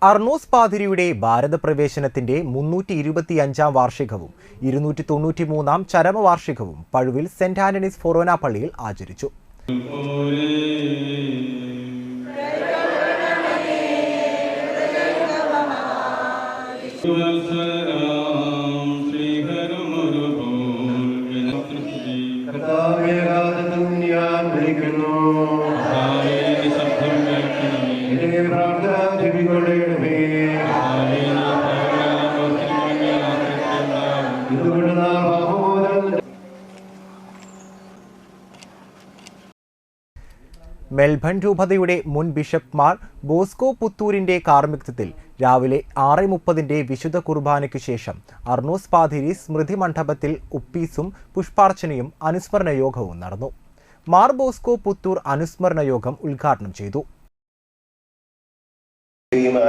Arnos പാതിരിയുടെ ഭാരതപ്രവേശനത്തിന്റെ 325-ാം വാർഷികവും 293-ാം ചരമവാർഷികവും Pazhuvil saint Antony's ഫൊറോന പള്ളിയിൽ ആചരിച്ചു. Melbourne രൂപതയുടെ മുൻ ബിഷപ്പ് മാർ ബോസ്കോ പുത്തൂരിന്റെ കാർമ്മികത്വത്തിൽ രാവിലെ 6:30 വിശുദ്ധ കുർബാനയ്ക്കു ശേഷം അർണോസ് പാതിരി സ്മൃതി മണ്ഡപത്തിൽ ഉപ്പീസും പുഷ്പാർച്ചനയും അനുസ്മരണ യോഗവും നടന്നു. മാർ ബോസ്കോ പുത്തൂർ അനുസ്മരണ യോഗം ഉദ്ഘാടനം ചെയ്തു.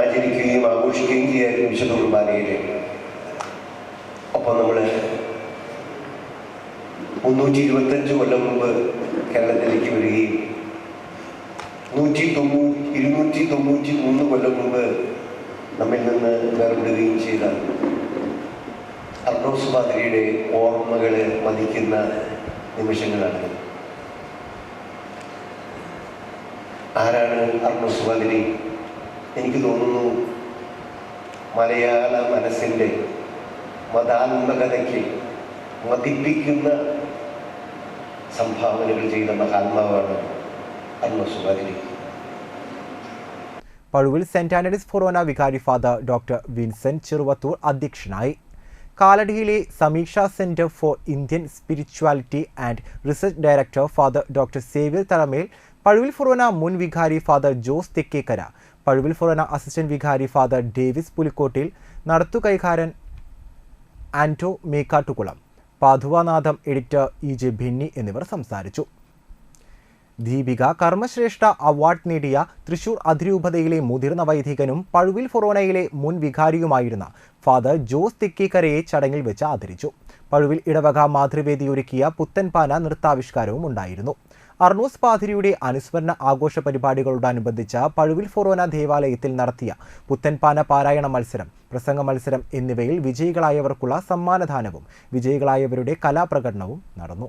ആചരിക്കുകയും ആഘോഷിക്കുകയും ചെയ്യാനും വിശുദ്ധ കുർബാനയിലെ ഒപ്പം നമ്മൾ 325 കൊല്ലം മുമ്പ് കേരളത്തിലേക്ക് വരികയും 293 കൊല്ലം മുമ്പ് നമ്മിൽ നിന്ന് വേർപെടുകയും ചെയ്ത അർണോസ് പാതിരിയുടെ ഓർമ്മകളെ മതിക്കുന്ന നിമിഷങ്ങളാണ്. ആരാണ് അർണോസ് പാതിരി? എനിക്ക് തോന്നുന്നു മലയാള മനസ്സിൻ്റെ മതാത്മകതയ്ക്ക് മതിപ്പിക്കുന്ന സംഭാവനകൾ ചെയ്ത മഹാത്മാവാണ് അർണോസ് പാതിരി. പഴുവിൽ സെന്റ് ആന്റണീസ് ഫൊറോന വികാരി ഫാദർ ഡോക്ടർ വിൻസെന്റ് ചെറുവത്തൂർ അധ്യക്ഷനായി. കാലടിയിലെ Sameeksha centre for Indian spirituality and research director father doctor Xavier Tharamel, Pazhuvil forane മുൻ വികാരി father Jose Thekkekara, Pazhuvil forane assistant വികാരി ഫാദർ ഡേവിസ് പുലിക്കോട്ടിൽ, നടത്തുകൈകാരൻ Anto Mekkattukulam, Padhuvanatham editor E J. Benny എന്നിവർ സംസാരിച്ചു. ദീപിക കർമ്മശ്രേഷ്ഠ അവാർഡ് നേടിയ തൃശൂർ അതിരൂപതയിലെ മുതിർന്ന വൈദികനും പഴുവിൽ ഫൊറോനയിലെ മുൻ വികാരിയുമായിരുന്ന ഫാദർ ജോസ് തെക്കേക്കരയെ ചടങ്ങിൽ വെച്ച് ആദരിച്ചു. പഴുവിൽ ഇടവക മാതൃവേദി ഒരുക്കിയ പുത്തൻപാന നൃത്താവിഷ്കാരവും ഉണ്ടായിരുന്നു. അർണോസ് പാതിരിയുടെ അനുസ്മരണ ആഘോഷ പരിപാടികളോടനുബന്ധിച്ച് പഴുവിൽ ഫൊറോന ദേവാലയത്തിൽ നടത്തിയ പുത്തൻപാന പാരായണ മത്സരം, പ്രസംഗ മത്സരം എന്നിവയിൽ വിജയികളായവർക്കുള്ള സമ്മാനദാനവും വിജയികളായവരുടെ കലാപ്രകടനവും നടന്നു.